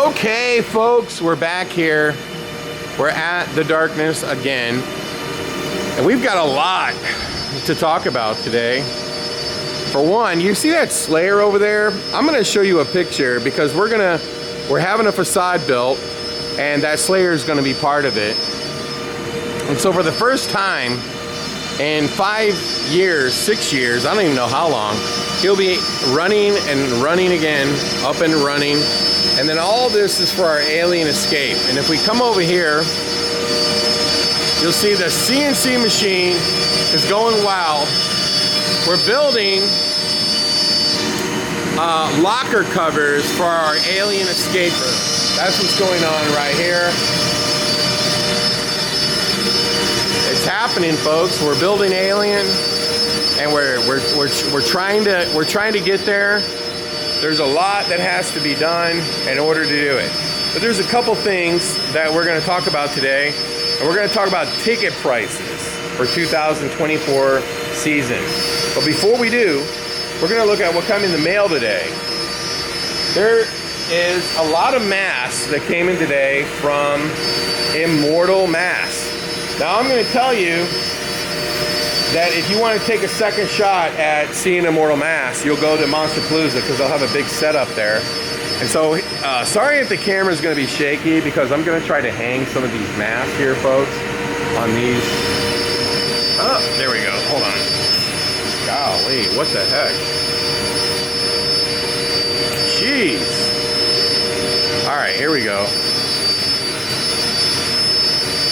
Okay, folks, we're back here. We're at the darkness again. And we've got a lot to talk about today. For one, you see that Slayer over there? I'm gonna show you a picture because we're having a facade built and that Slayer is gonna be part of it. And so for the first time in 5 years, 6 years, I don't even know how long, he'll be running and running again, up and running. And then all this is for our alien escape. And if we come over here, you'll see the CNC machine is going wild. We're building locker covers for our alien escape room. That's what's going on right here. It's happening, folks. We're building Alien, and we're trying to get there. There's a lot that has to be done in order to do it. But there's a couple things that we're going to talk about today, and we're going to talk about ticket prices for 2024 season. But before we do, we're going to look at what came in the mail today. There is a lot of masks that came in today from Immortal Masks. Now I'm going to tell you that if you want to take a second shot at seeing Immortal Masks, you'll go to Monsterpalooza because they'll have a big setup there. And so, sorry if the camera is going to be shaky because I'm going to try to hang some of these masks here, folks, on these. Oh, there we go. Hold on. Golly, what the heck? Jeez. All right, here we go.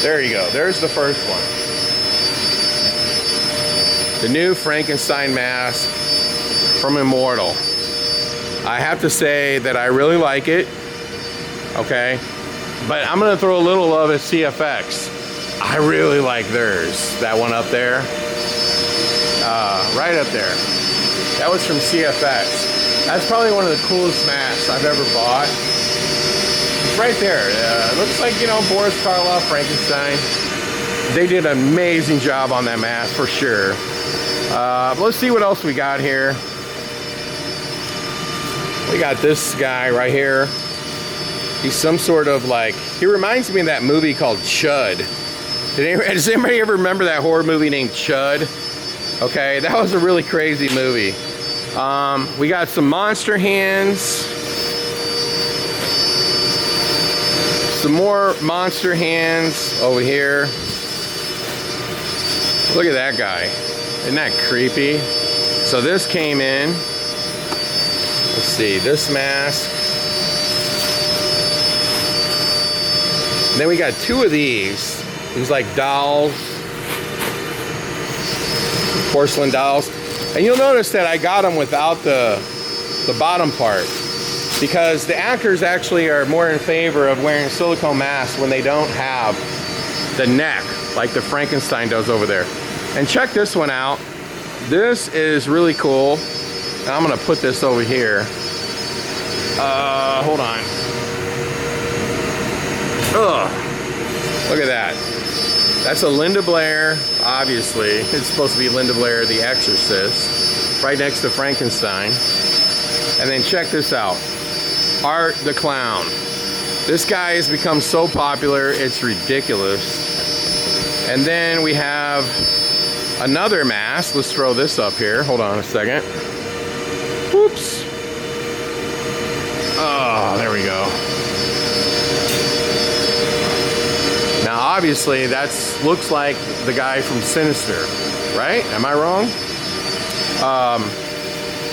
There you go. There's the first one. The new Frankenstein mask from Immortal. I have to say that I really like it. Okay. But I'm going to throw a little love at CFX. I really like theirs. That one up there. Right up there. That was from CFX. That's probably one of the coolest masks I've ever bought. It's right there. Looks like, you know, Boris Karloff, Frankenstein. They did an amazing job on that mask for sure. Let's see what else we got here. We got this guy right here. He's some sort of like, he reminds me of that movie called Chud. Does anybody ever remember that horror movie named Chud? Okay, that was a really crazy movie. We got some monster hands. Some more monster hands over here. Look at that guy. Isn't that creepy? So this came in. Let's see, this mask. And then we got two of these. These like dolls. Porcelain dolls. And you'll notice that I got them without the bottom part. Because the actors actually are more in favor of wearing silicone masks when they don't have the neck, like the Frankenstein does over there. And check this one out. This is really cool. And I'm gonna put this over here. Hold on. Ugh. Look at that. That's a Linda Blair, obviously. It's supposed to be Linda Blair, the Exorcist, right next to Frankenstein. And then check this out. Art the Clown. This guy has become so popular, it's ridiculous. And then we have another mask. Let's throw this up here. Hold on a second. Whoops. Oh, there we go. Now, obviously, that looks like the guy from Sinister, right? Am I wrong?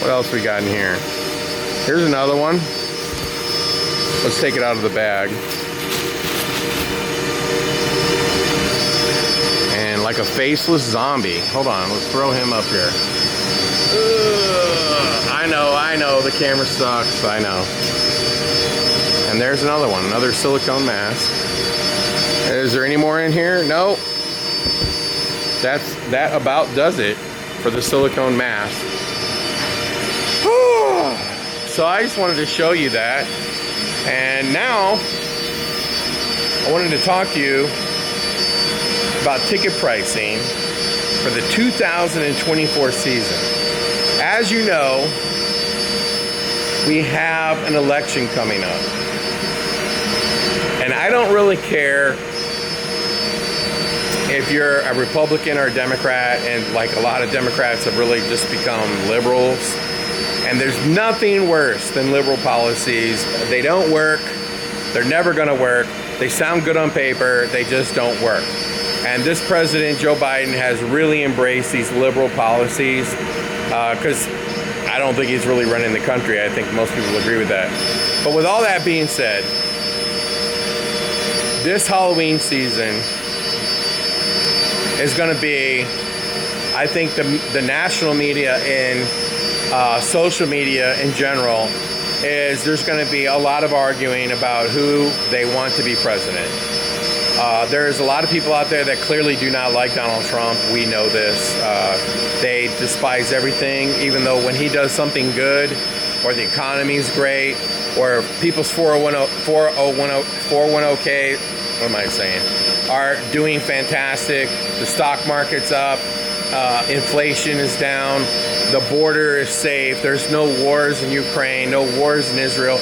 What else we got in here? Here's another one. Let's take it out of the bag. And like a faceless zombie. Hold on, let's throw him up here. I know, the camera sucks, I know. And there's another one, another silicone mask. Is there any more in here? No. That about does it for the silicone mask. So I just wanted to show you that. And now, I wanted to talk to you about ticket pricing for the 2024 season. As you know, we have an election coming up. And I don't really care if you're a Republican or a Democrat, and like a lot of Democrats have really just become liberals. And there's nothing worse than liberal policies. They don't work. They're never going to work. They sound good on paper. They just don't work. And this president, Joe Biden, has really embraced these liberal policies because I don't think he's really running the country. I think most people agree with that. But with all that being said, this Halloween season is going to be, I think, the national media and social media in general is there's going to be a lot of arguing about who they want to be president. There's a lot of people out there that clearly do not like Donald Trump. We know this. They despise everything, even though when he does something good, or the economy's great, or people's 401k, what am I saying, are doing fantastic. The stock market's up. Inflation is down. The border is safe. There's no wars in Ukraine, no wars in Israel.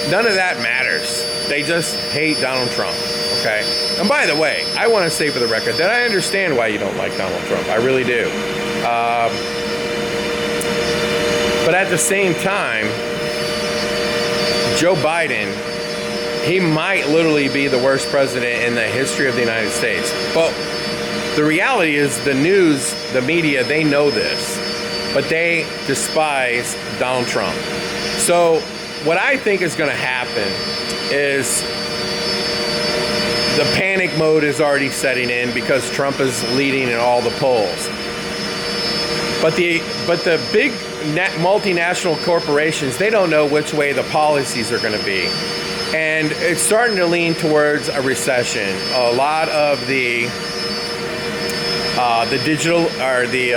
None of that matters. They just hate Donald Trump, okay? And by the way, I want to say for the record that I understand why you don't like Donald Trump. I really do. But at the same time, Joe Biden, he might literally be the worst president in the history of the United States. But the reality is the news, the media, they know this, but they despise Donald Trump. So what I think is going to happen is the panic mode is already setting in because Trump is leading in all the polls. But the big multinational corporations, they don't know which way the policies are going to be. And it's starting to lean towards a recession. A lot of the digital or the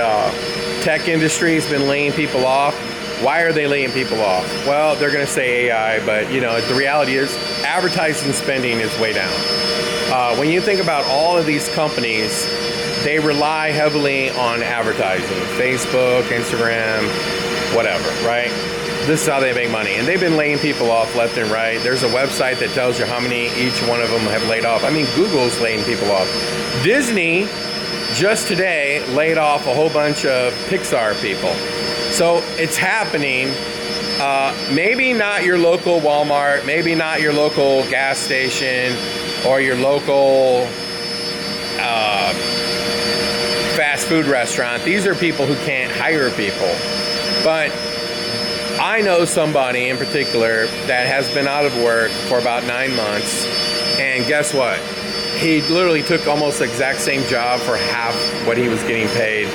tech industry has been laying people off. Why are they laying people off? Well, they're going to say AI, but you know, the reality is advertising spending is way down. When you think about all of these companies, they rely heavily on advertising. Facebook, Instagram, whatever, right? This is how they make money. And they've been laying people off left and right. There's a website that tells you how many each one of them have laid off. I mean, Google's laying people off. Disney just today laid off a whole bunch of Pixar people. So it's happening. Maybe not your local Walmart, maybe not your local gas station or your local fast food restaurant. These are people who can't hire people. But I know somebody in particular that has been out of work for about 9 months. And guess what? He literally took almost the exact same job for half what he was getting paid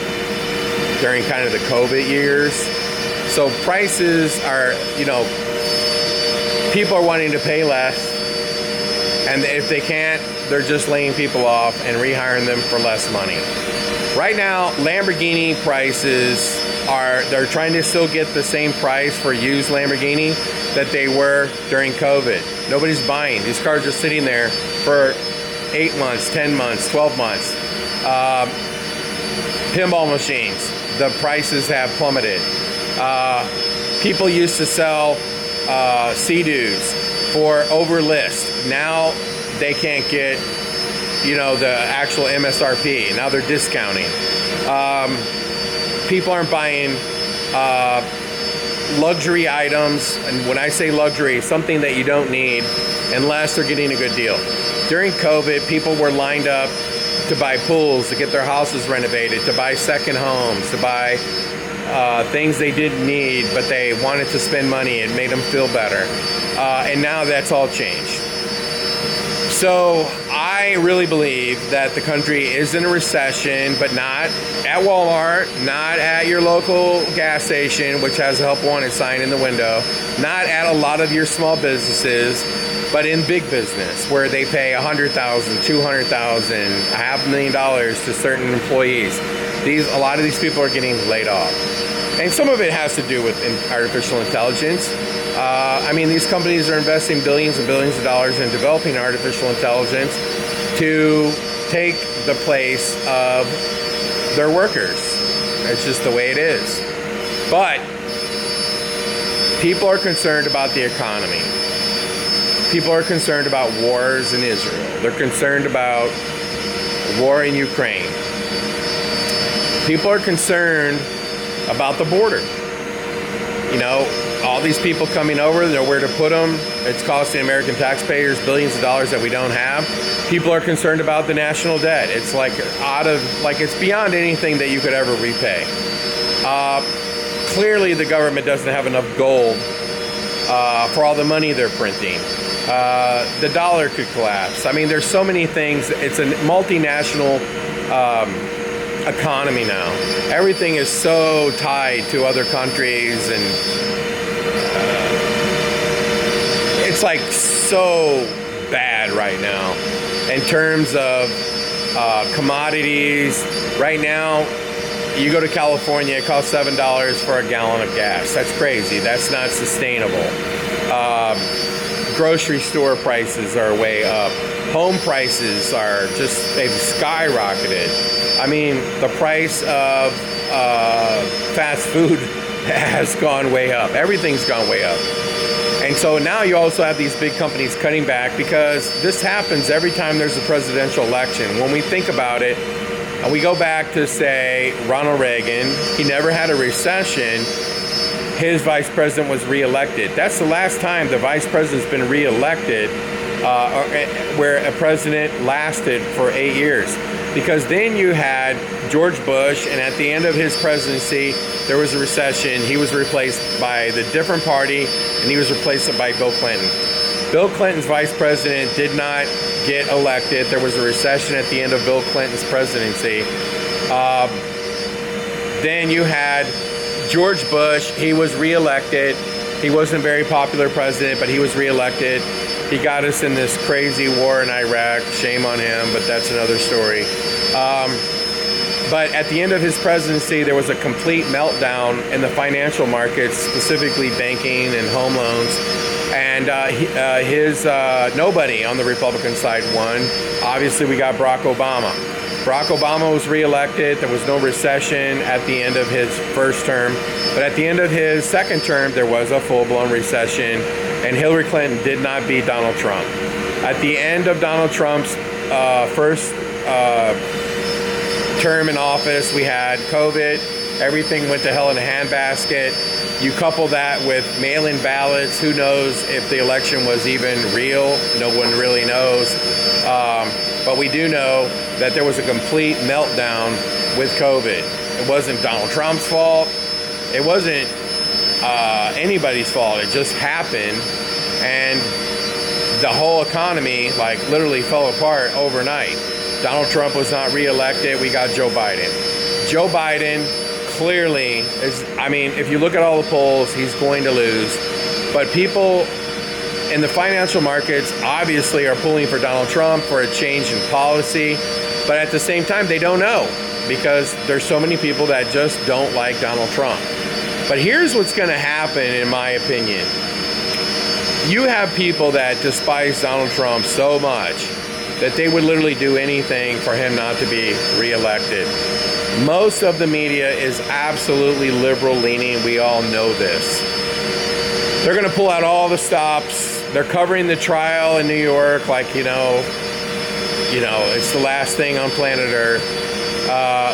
during kind of the COVID years. So prices are, you know, people are wanting to pay less. And if they can't, they're just laying people off and rehiring them for less money. Right now, Lamborghini prices they're trying to still get the same price for used Lamborghini that they were during COVID. Nobody's buying. These cars are sitting there for 8 months, 10 months, 12 months. Pinball machines, the prices have plummeted. People used to sell Sea-Doos for over list. Now they can't get, you know, the actual MSRP. Now they're discounting. People aren't buying luxury items. And when I say luxury, something that you don't need unless they're getting a good deal. During COVID, people were lined up to buy pools, to get their houses renovated, to buy second homes, to buy things they didn't need, but they wanted to spend money. It made them feel better. And now that's all changed. So I really believe that the country is in a recession, but not at Walmart, not at your local gas station, which has a Help Wanted sign in the window, not at a lot of your small businesses, but in big business where they pay $100,000, $200,000, $500,000 to certain employees. A lot of these people are getting laid off. And some of it has to do with artificial intelligence. I mean, these companies are investing billions and billions of dollars in developing artificial intelligence to take the place of their workers. It's just the way it is. But people are concerned about the economy. People are concerned about wars in Israel. They're concerned about war in Ukraine. People are concerned about the border. You know, all these people coming over, there's nowhere to put them. It's costing American taxpayers billions of dollars that we don't have. People are concerned about the national debt. It's like it's beyond anything that you could ever repay. Clearly, the government doesn't have enough gold for all the money they're printing. The dollar could collapse. I mean, there's so many things. It's a multinational economy now. Everything is so tied to other countries, and it's like so bad right now in terms of commodities. Right now, you go to California, it costs $7 for a gallon of gas. That's crazy. That's not sustainable. Grocery store prices are way up. Home prices are just, they've skyrocketed. I mean, the price of fast food has gone way up. Everything's gone way up. And so now you also have these big companies cutting back, because this happens every time there's a presidential election. When we think about it, and we go back to, say, Ronald Reagan, he never had a recession. His vice president was reelected. That's the last time the vice president's been reelected where a president lasted for 8 years. Because then you had George Bush, and at the end of his presidency, there was a recession. He was replaced by the different party, and he was replaced by Bill Clinton. Bill Clinton's vice president did not get elected. There was a recession at the end of Bill Clinton's presidency. Then you had George Bush. He was reelected. He wasn't a very popular president, but he was reelected. He got us in this crazy war in Iraq. Shame on him, but that's another story. But at the end of his presidency, there was a complete meltdown in the financial markets, specifically banking and home loans. And nobody on the Republican side won. Obviously, we got Barack Obama. Barack Obama was reelected. There was no recession at the end of his first term. But at the end of his second term, there was a full-blown recession. And Hillary Clinton did not beat Donald Trump. At the end of Donald Trump's first term in office, we had COVID. Everything went to hell in a handbasket. You couple that with mail-in ballots. Who knows if the election was even real? No one really knows. But we do know that there was a complete meltdown with COVID. It wasn't Donald Trump's fault. It wasn't anybody's fault. It just happened. And the whole economy, like, literally fell apart overnight. Donald Trump was not reelected. We got Joe Biden. Joe Biden clearly is, I mean, if you look at all the polls, he's going to lose. But people in the financial markets obviously are pulling for Donald Trump for a change in policy. But at the same time, they don't know, because there's so many people that just don't like Donald Trump. But here's what's going to happen, in my opinion. You have people that despise Donald Trump so much that they would literally do anything for him not to be reelected. Most of the media is absolutely liberal leaning. We all know this. They're going to pull out all the stops. They're covering the trial in New York like, you know, it's the last thing on planet Earth.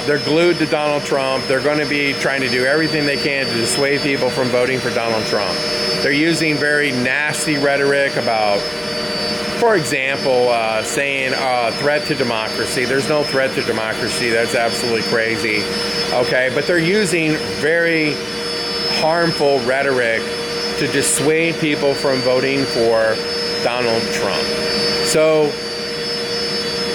They're glued to Donald Trump. They're going to be trying to do everything they can to dissuade people from voting for Donald Trump. They're using very nasty rhetoric about, for example, saying threat to democracy. There's no threat to democracy. That's absolutely crazy. Okay, but they're using very harmful rhetoric to dissuade people from voting for Donald Trump. So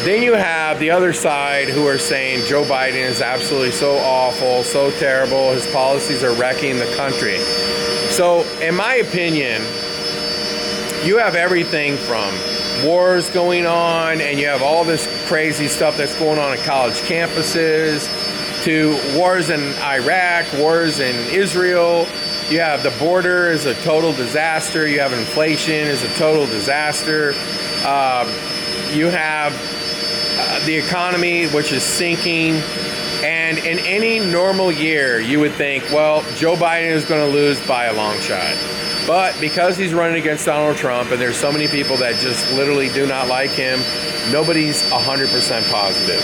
then you have the other side who are saying Joe Biden is absolutely so awful, so terrible. His policies are wrecking the country. So in my opinion, you have everything from wars going on, and you have all this crazy stuff that's going on at college campuses, to wars in Iraq, wars in Israel. You have the border is a total disaster. You have inflation is a total disaster. You have the economy, which is sinking. And in any normal year, you would think, well, Joe Biden is going to lose by a long shot. But because he's running against Donald Trump and there's so many people that just literally do not like him, nobody's 100% positive.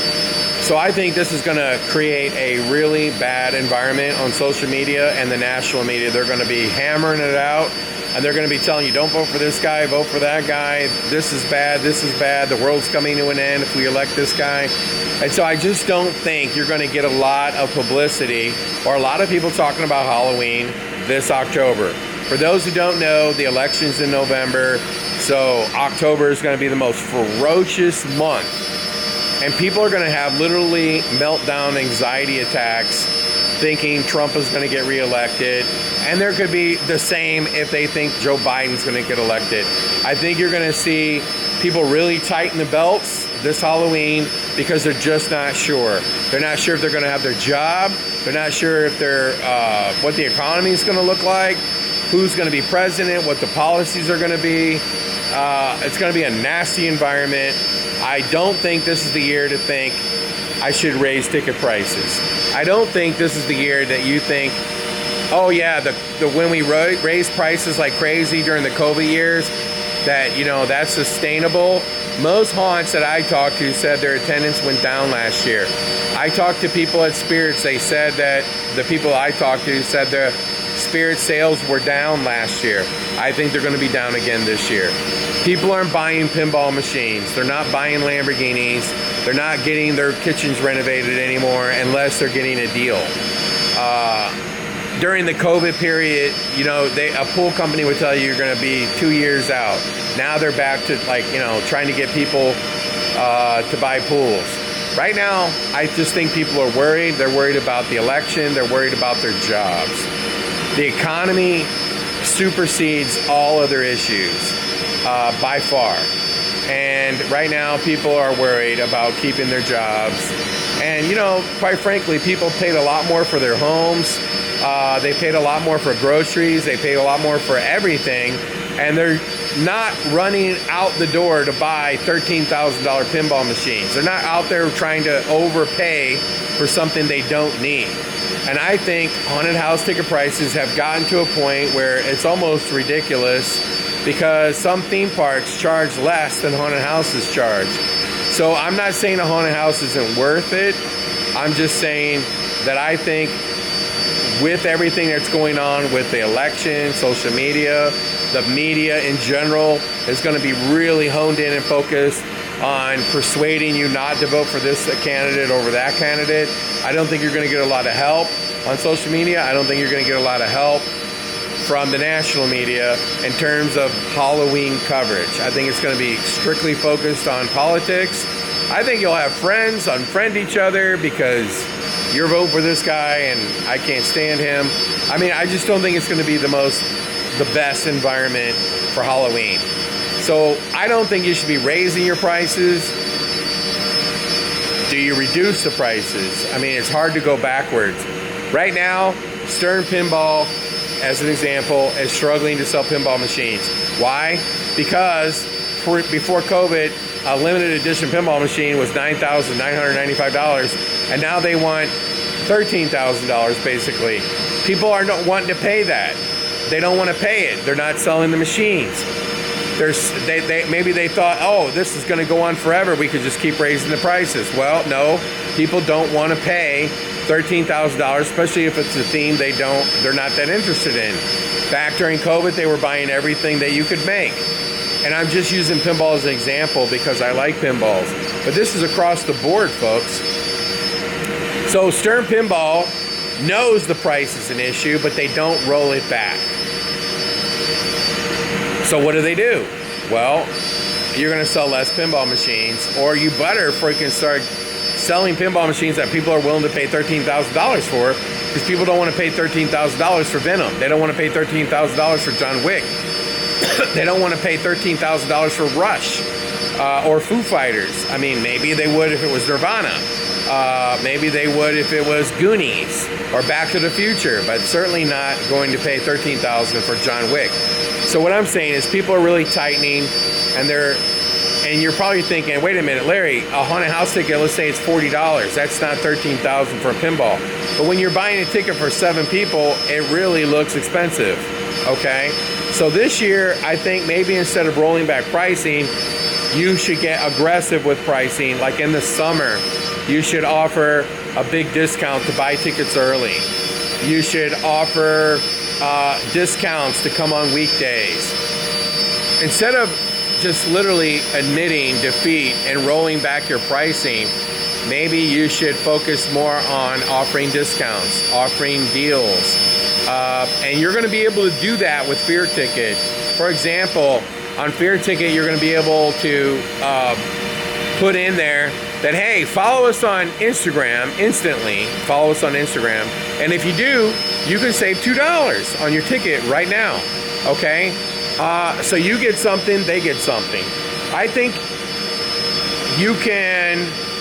So I think this is going to create a really bad environment on social media and the national media. They're going to be hammering it out, and they're going to be telling you, don't vote for this guy, vote for that guy. This is bad, the world's coming to an end if we elect this guy. And so I just don't think you're going to get a lot of publicity or a lot of people talking about Halloween this October. For those who don't know, the election's in November, so October is going to be the most ferocious month. And people are going to have literally meltdown anxiety attacks thinking Trump is going to get reelected. And there could be the same if they think Joe Biden's going to get elected. I think you're going to see people really tighten the belts this Halloween because they're just not sure. They're not sure if they're going to have their job. They're not sure if they're what the economy is going to look like, who's going to be president, what the policies are going to be. It's going to be a nasty environment. I don't think this is the year to think I should raise ticket prices. I don't think this is the year that you think, oh yeah, when we raise prices like crazy during the COVID years, that, you know, that's sustainable. Most haunts that I talked to said their attendance went down last year. I talked to people at Spirits. They said that the people I talked to said their Spirit sales were down last year. I think they're going to be down again this year. People aren't buying pinball machines. They're not buying Lamborghinis. They're not getting their kitchens renovated anymore unless they're getting a deal. During the COVID period, you know, a pool company would tell you you're going to be 2 years out. Now they're back to, like, you know, trying to get people to buy pools. Right now, I just think people are worried. They're worried about the election. They're worried about their jobs. The economy supersedes all other issues by far. And right now, people are worried about keeping their jobs. And, you know, quite frankly, people paid a lot more for their homes. They paid a lot more for groceries. They paid a lot more for everything. And they're not running out the door to buy $13,000 pinball machines. They're not out there trying to overpay for something they don't need. And I think haunted house ticket prices have gotten to a point where it's almost ridiculous because some theme parks charge less than haunted houses charge. So I'm not saying a haunted house isn't worth it. I'm just saying that I think with everything that's going on with the election, social media, the media in general is going to be really honed in and focused on persuading you not to vote for this candidate over that candidate. I don't think you're going to get a lot of help on social media. I don't think you're going to get a lot of help from the national media in terms of Halloween coverage. I think it's going to be strictly focused on politics. I think you'll have friends unfriend each other because you're voting for this guy and I can't stand him. I mean, I just don't think it's going to be the best environment for Halloween. So I don't think you should be raising your prices. Do you reduce the prices? I mean, it's hard to go backwards. Right now, Stern Pinball, as an example, is struggling to sell pinball machines. Why? Because before COVID, a limited edition pinball machine was $9,995, and now they want $13,000 basically. People are not wanting to pay that. They don't want to pay it. They're not selling the machines. Maybe they thought, oh, this is going to go on forever. We could just keep raising the prices. Well, no, people don't want to pay $13,000, especially if it's a theme they're not that interested in. Back during COVID, they were buying everything that you could make. And I'm just using pinball as an example because I like pinballs. But this is across the board, folks. So Stern Pinball knows the price is an issue, but they don't roll it back. So what do? Well, you're going to sell less pinball machines, or you better freaking start selling pinball machines that people are willing to pay $13,000 for, because people don't want to pay $13,000 for Venom. They don't want to pay $13,000 for John Wick. They don't want to pay $13,000 for Rush or Foo Fighters. I mean, maybe they would if it was Nirvana. Maybe they would if it was Goonies or Back to the Future, but certainly not going to pay $13,000 for John Wick. So what I'm saying is people are really tightening, and And you're probably thinking, wait a minute, Larry, a haunted house ticket, let's say it's $40. That's not $13,000 for a pinball. But when you're buying a ticket for 7 people, it really looks expensive, okay? So this year, I think maybe instead of rolling back pricing, you should get aggressive with pricing. Like in the summer, you should offer a big discount to buy tickets early. You should offer discounts to come on weekdays. Instead of just literally admitting defeat and rolling back your pricing, maybe you should focus more on offering discounts, offering deals. And you're going to be able to do that with Fear Ticket. For example, on Fear Ticket, you're going to be able to put in there that, hey, follow us on Instagram instantly. Follow us on Instagram. And if you do, you can save $2 on your ticket right now. Okay? So you get something, they get something. I think you can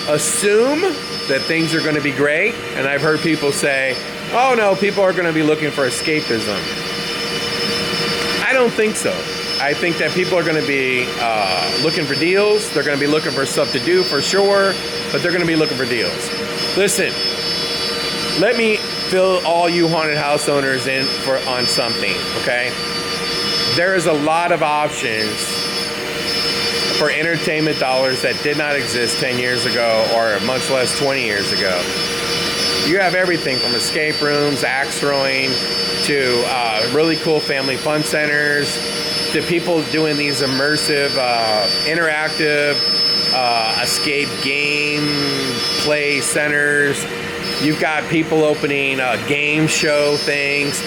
assume that things are going to be great. And I've heard people say, oh no, people are going to be looking for escapism. I don't think so. I think that people are going to be looking for deals. They're going to be looking for stuff to do for sure, but they're going to be looking for deals. Listen, let me fill all you haunted house owners in on something, okay? There is a lot of options for entertainment dollars that did not exist 10 years ago or much less 20 years ago. You have everything from escape rooms, axe throwing, to really cool family fun centers, to people doing these immersive, interactive, escape game play centers. You've got people opening game show things.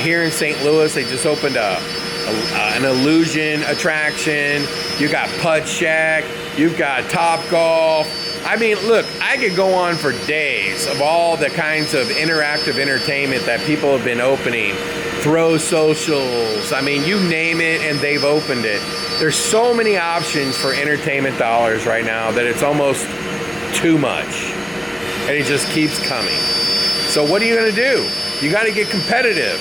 Here in St. Louis, they just opened an illusion attraction. You got Putt Shack. You've got Top Golf. I mean, look, I could go on for days of all the kinds of interactive entertainment that people have been opening. Throw socials. I mean, you name it and they've opened it. There's so many options for entertainment dollars right now that it's almost too much. And it just keeps coming. So what are you going to do? You got to get competitive.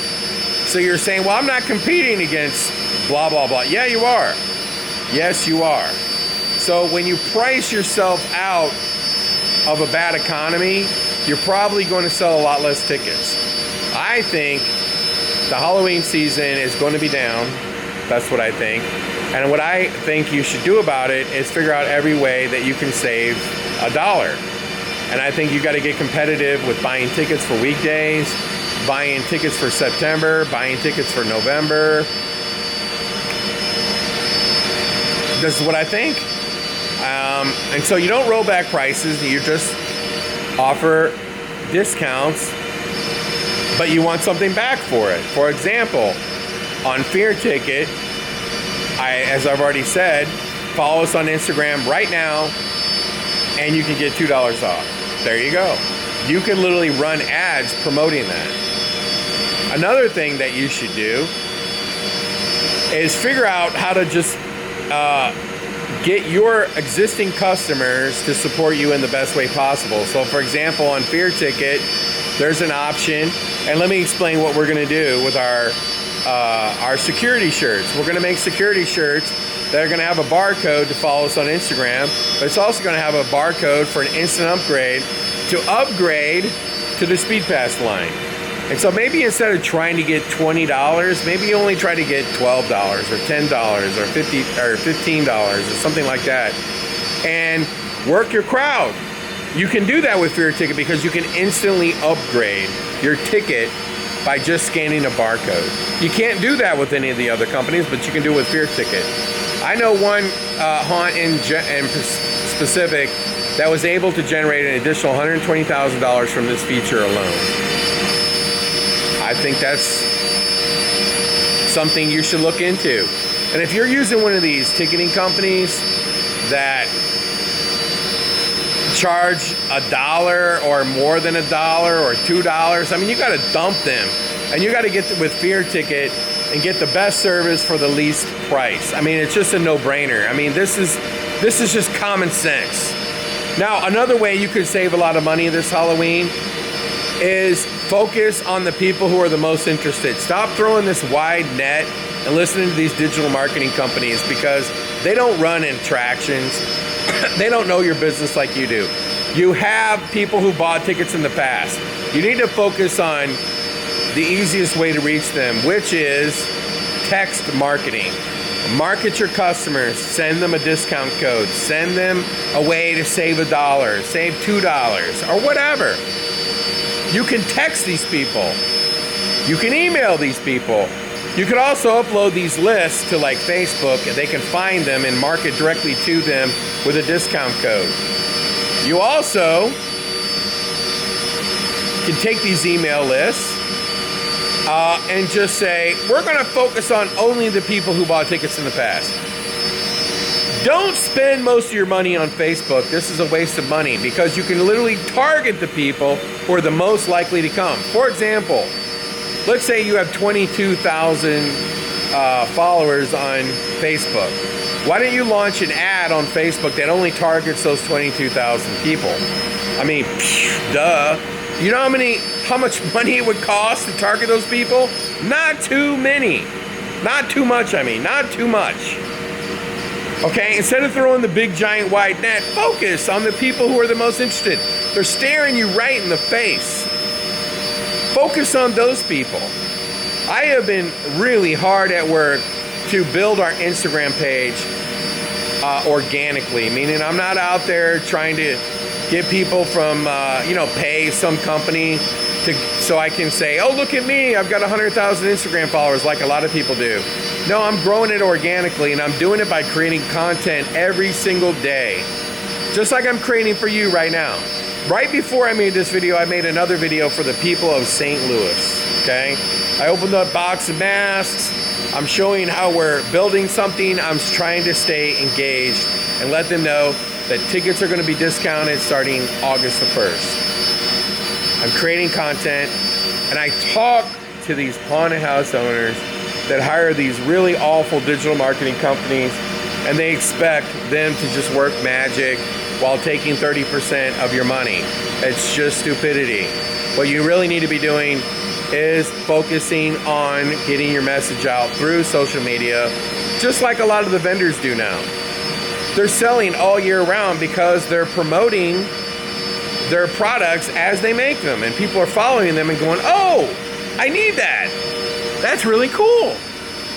So you're saying, well, I'm not competing against blah, blah, blah. Yeah, you are. Yes, you are. So when you price yourself out of a bad economy, you're probably going to sell a lot less tickets. I think the Halloween season is going to be down. That's what I think. And what I think you should do about it is figure out every way that you can save $1. And I think you got to get competitive with buying tickets for weekdays, buying tickets for September, buying tickets for November. This is what I think. And so you don't roll back prices, you just offer discounts, but you want something back for it. For example, on Fear Ticket, as I've already said, follow us on Instagram right now, and you can get $2 off. There you go. You can literally run ads promoting that. Another thing that you should do is figure out how to just get your existing customers to support you in the best way possible. So for example, on Fear Ticket, there's an option, and let me explain what we're gonna do with our security shirts. We're gonna make security shirts that are gonna have a barcode to follow us on Instagram, but it's also gonna have a barcode for an instant upgrade to the Speed Pass line. And so maybe instead of trying to get $20, maybe you only try to get $12 or $10 or $15 or something like that. And work your crowd. You can do that with Fear Ticket because you can instantly upgrade your ticket by just scanning a barcode. You can't do that with any of the other companies, but you can do it with Fear Ticket. I know one haunt in specific that was able to generate an additional $120,000 from this feature alone. I think that's something you should look into. And if you're using one of these ticketing companies that charge $1 or more than $1 or $2, I mean, you got to dump them. And you got to get with Fear Ticket and get the best service for the least price. I mean, it's just a no-brainer. I mean, this is just common sense. Now, another way you could save a lot of money this Halloween is focus on the people who are the most interested. Stop throwing this wide net and listening to these digital marketing companies, because they don't run attractions. They don't know your business like you do. You have people who bought tickets in the past. You need to focus on the easiest way to reach them, which is text marketing. Market your customers, send them a discount code, send them a way to save $1, save $2, or whatever. You can text these people. You can email these people. You could also upload these lists to like Facebook, and they can find them and market directly to them with a discount code. You also can take these email lists and just say, we're going to focus on only the people who bought tickets in the past. Don't spend most of your money on Facebook. This is a waste of money, because you can literally target the people who are the most likely to come. For example, let's say you have 22,000 followers on Facebook. Why don't you launch an ad on Facebook that only targets those 22,000 people? I mean, duh. You know how much money it would cost to target those people? Not too many. Not too much, not too much. Okay, instead of throwing the big giant wide net, focus on the people who are the most interested. They're staring you right in the face. Focus on those people. I have been really hard at work to build our Instagram page organically, meaning I'm not out there trying to get people from, pay some company so I can say, oh, look at me, I've got 100,000 Instagram followers like a lot of people do. No, I'm growing it organically, and I'm doing it by creating content every single day, just like I'm creating for you right now. Right before I made this video, I made another video for the people of St. Louis, okay? I opened up a box of masks. I'm showing how we're building something. I'm trying to stay engaged and let them know that tickets are going to be discounted starting August the 1st. I'm creating content, and I talk to these haunted house owners that hire these really awful digital marketing companies, and they expect them to just work magic while taking 30% of your money. It's just stupidity. What you really need to be doing is focusing on getting your message out through social media, just like a lot of the vendors do now. They're selling all year round because they're promoting their products as they make them, and people are following them and going, oh, I need that. That's really cool.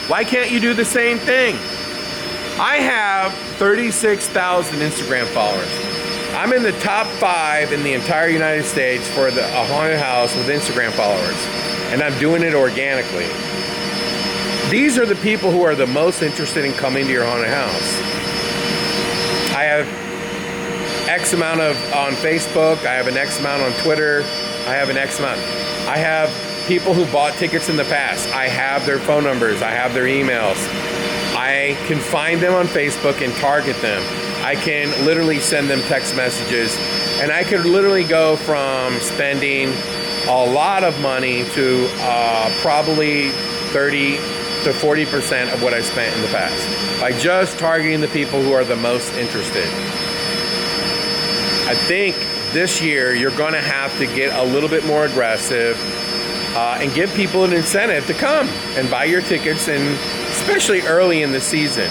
Why can't you do the same thing? I have 36,000 Instagram followers. I'm in the top 5 in the entire United States for a haunted house with Instagram followers, and I'm doing it organically. These are the people who are the most interested in coming to your haunted house. I have X amount on Facebook, I have an X amount on Twitter, I have an X amount. I have people who bought tickets in the past. I have their phone numbers, I have their emails. I can find them on Facebook and target them. I can literally send them text messages, and I could literally go from spending a lot of money to probably 30 to 40% of what I spent in the past by just targeting the people who are the most interested. I think this year you're going to have to get a little bit more aggressive and give people an incentive to come and buy your tickets, and especially early in the season.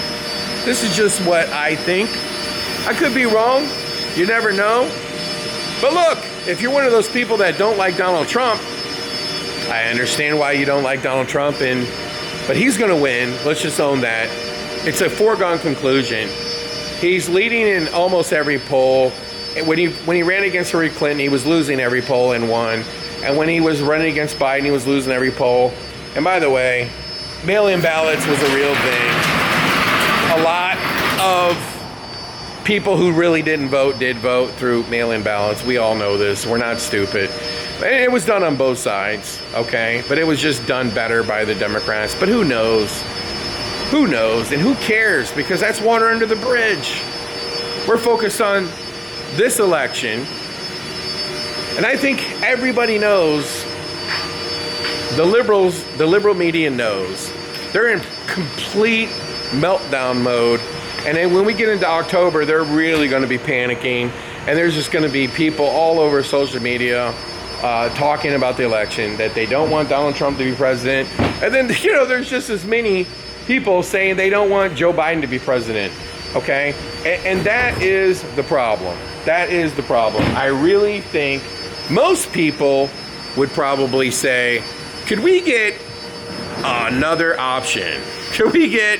This is just what I think. I could be wrong. You never know. But look, if you're one of those people that don't like Donald Trump, I understand why you don't like Donald Trump, but he's going to win. Let's just own that. It's a foregone conclusion. He's leading in almost every poll. When he ran against Hillary Clinton, he was losing every poll and won. And when he was running against Biden, he was losing every poll. And by the way, mail-in ballots was a real thing. A lot of people who really didn't vote did vote through mail-in ballots. We all know this. We're not stupid. It was done on both sides, okay? But it was just done better by the Democrats. But who knows? Who knows? And who cares? Because that's water under the bridge. We're focused on this election. And I think everybody knows, the liberal media knows. They're in complete meltdown mode. And then when we get into October, they're really going to be panicking. And there's just going to be people all over social media talking about the election, that they don't want Donald Trump to be president. And then, there's just as many people saying they don't want Joe Biden to be president, okay? And that is the problem. That is the problem. I really think most people would probably say, could we get another option? Could we get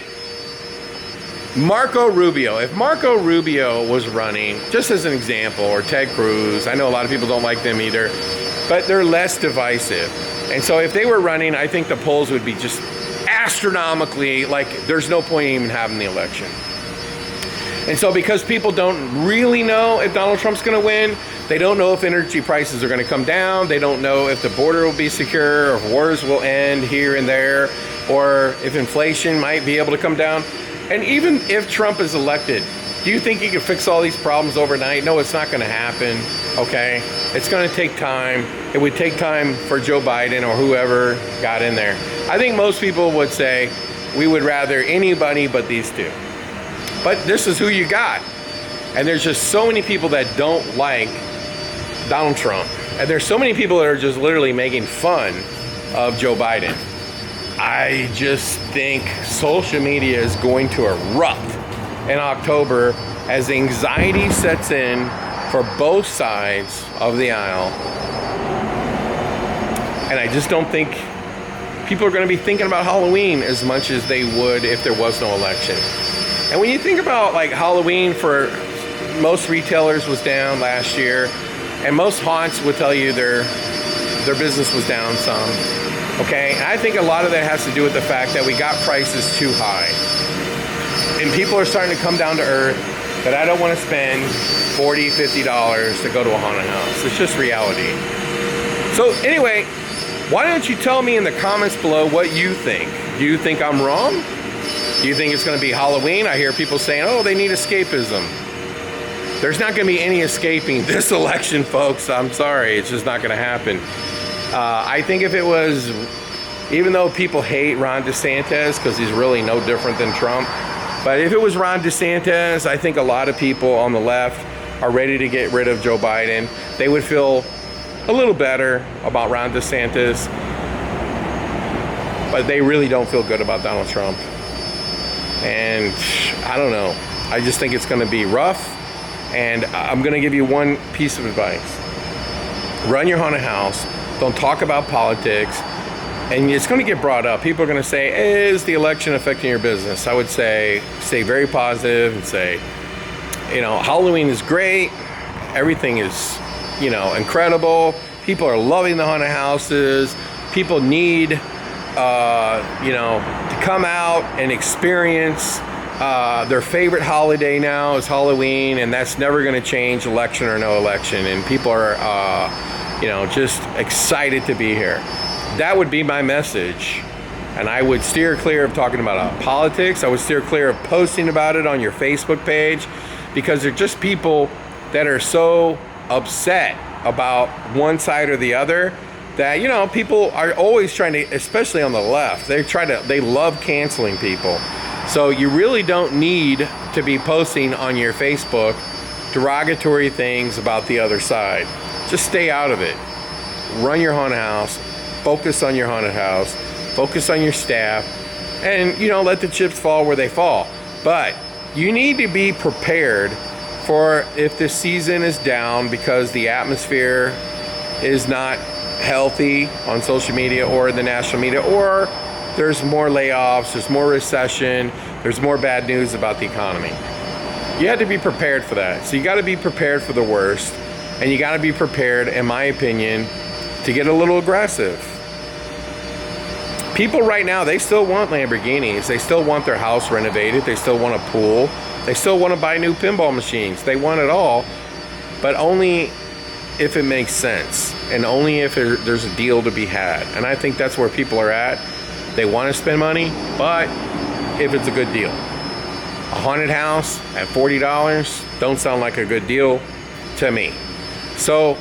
Marco Rubio? If Marco Rubio was running, just as an example, or Ted Cruz, I know a lot of people don't like them either, but they're less divisive. And so if they were running, I think the polls would be just astronomically, like there's no point in even having the election. And so because people don't really know if Donald Trump's going to win, they don't know if energy prices are going to come down, they don't know if the border will be secure, or if wars will end here and there, or if inflation might be able to come down. And even if Trump is elected, do you think he can fix all these problems overnight? No, it's not going to happen, okay? It's going to take time. It would take time for Joe Biden or whoever got in there. I think most people would say we would rather anybody but these two. But this is who you got. And there's just so many people that don't like Donald Trump. And there's so many people that are just literally making fun of Joe Biden. I just think social media is going to erupt in October as anxiety sets in for both sides of the aisle. And I just don't think people are going to be thinking about Halloween as much as they would if there was no election. And when you think about like Halloween, for most retailers was down last year, and most haunts would tell you their business was down some. Okay, and I think a lot of that has to do with the fact that we got prices too high. And people are starting to come down to earth that I don't want to spend $40, $50 to go to a haunted house. It's just reality. So anyway, why don't you tell me in the comments below what you think? Do you think I'm wrong? Do you think it's going to be Halloween? I hear people saying, oh, they need escapism. There's not going to be any escaping this election, folks. I'm sorry. It's just not going to happen. I think if it was, even though people hate Ron DeSantis because he's really no different than Trump, but if it was Ron DeSantis, I think a lot of people on the left are ready to get rid of Joe Biden. They would feel a little better about Ron DeSantis, but they really don't feel good about Donald Trump. And I don't know. I just think it's going to be rough. And I'm going to give you one piece of advice. Run your haunted house. Don't talk about politics. And it's going to get brought up. People are going to say, is the election affecting your business? I would say, stay very positive and say, you know, Halloween is great. Everything is, you know, incredible. People are loving the haunted houses. People need, you know, to come out and experience their favorite holiday now is Halloween, and that's never going to change, election or no election. And people are, you know, just excited to be here. That would be my message. And I would steer clear of talking about politics. I would steer clear of posting about it on your Facebook page, because they're just people that are so upset about one side or the other that, you know, people are always trying to, especially on the left, they love canceling people. So you really don't need to be posting on your Facebook derogatory things about the other side. Just stay out of it. Run your haunted house. Focus on your haunted house. Focus on your staff. And, you know, let the chips fall where they fall. But you need to be prepared for if the season is down because the atmosphere is not healthy on social media or the national media, or there's more layoffs, there's more recession, there's more bad news about the economy. You have to be prepared for that. So you got to be prepared for the worst, and you got to be prepared, in my opinion, to get a little aggressive. People right now, they still want Lamborghinis. They still want their house renovated. They still want a pool. They still want to buy new pinball machines. They want it all, but only if it makes sense, and only if there's a deal to be had. And I think that's where people are at. They want to spend money, but if it's a good deal. A haunted house at $40 don't sound like a good deal to me. So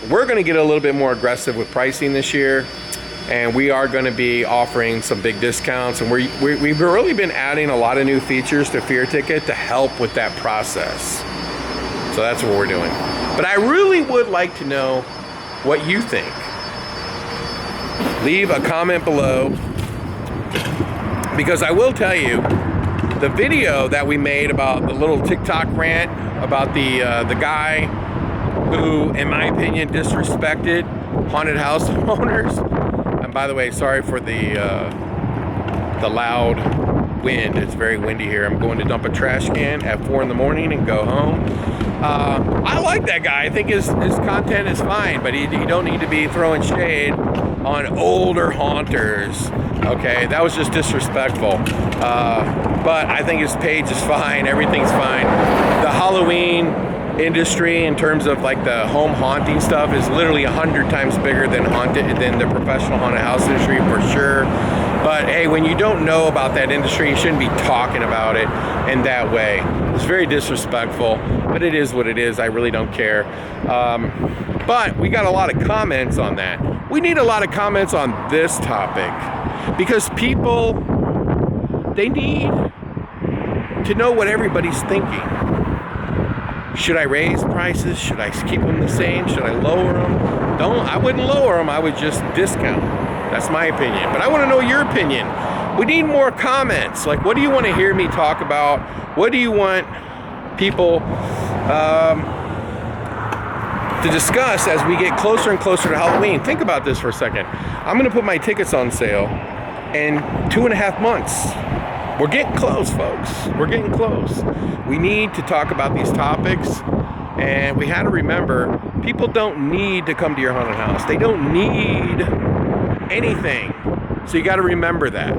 we're going to get a little bit more aggressive with pricing this year, and we are going to be offering some big discounts, and we've really been adding a lot of new features to Fear Ticket to help with that process. So that's what we're doing. But I really would like to know what you think. Leave a comment below. Because I will tell you, the video that we made about the little TikTok rant about the guy who, in my opinion, disrespected haunted house owners. And by the way, sorry for the loud wind. It's very windy here. I'm going to dump a trash can at 4 in the morning and go home. I like that guy. I think his content is fine, but you don't need to be throwing shade on older haunters. Okay, that was just disrespectful. But I think his page is fine. Everything's fine. The Halloween industry, in terms of like the home haunting stuff, is literally 100 times bigger than the professional haunted house industry, for sure. But hey, when you don't know about that industry, you shouldn't be talking about it in that way. It's very disrespectful, but it is what it is. I really don't care. But we got a lot of comments on that. We need a lot of comments on this topic, because people, they need to know what everybody's thinking. Should I raise prices? Should I keep them the same? Should I lower them? I wouldn't lower them. I would just discount. That's my opinion. But I want to know your opinion. We need more comments. Like, what do you want to hear me talk about? What do you want people to discuss as we get closer and closer to Halloween? Think about this for a second. I'm going to put my tickets on sale in 2.5 months. We're getting close, folks. We're getting close. We need to talk about these topics, and we had to remember, people don't need to come to your haunted house. They don't need anything. So you got to remember that.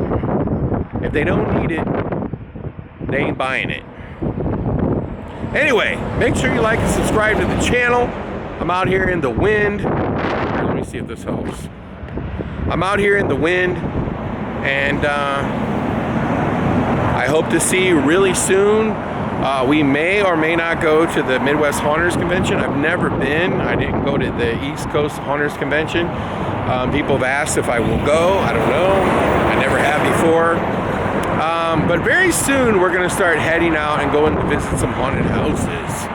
If they don't need it, they ain't buying it. Anyway, make sure you like and subscribe to the channel. I'm out here in the wind. Here, let me see if this helps. I'm out here in the wind, and I hope to see you really soon. We may or may not go to the Midwest Haunters Convention. I've never been. I didn't go to the East Coast Haunters Convention. People have asked if I will go. I don't know. I never have before. But very soon we're going to start heading out and going to visit some haunted houses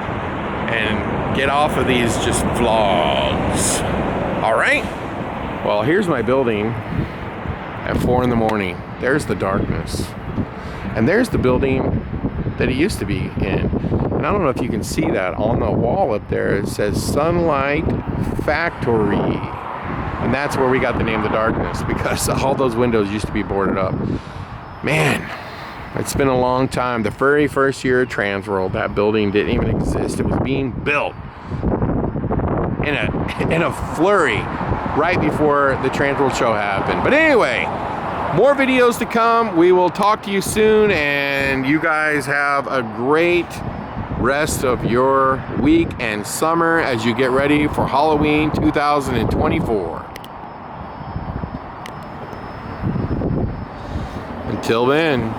and get off of these just vlogs. All right? Well, here's my building at 4 in the morning. There's the darkness. And there's the building that it used to be in. And I don't know if you can see that on the wall up there. It says Sunlight Factory. And that's where we got the name The Darkness, because all those windows used to be boarded up. Man, it's been a long time. The very first year of Transworld, that building didn't even exist. It was being built in a flurry right before the Transworld show happened. But anyway, more videos to come. We will talk to you soon, and you guys have a great rest of your week and summer as you get ready for Halloween 2024. Until then.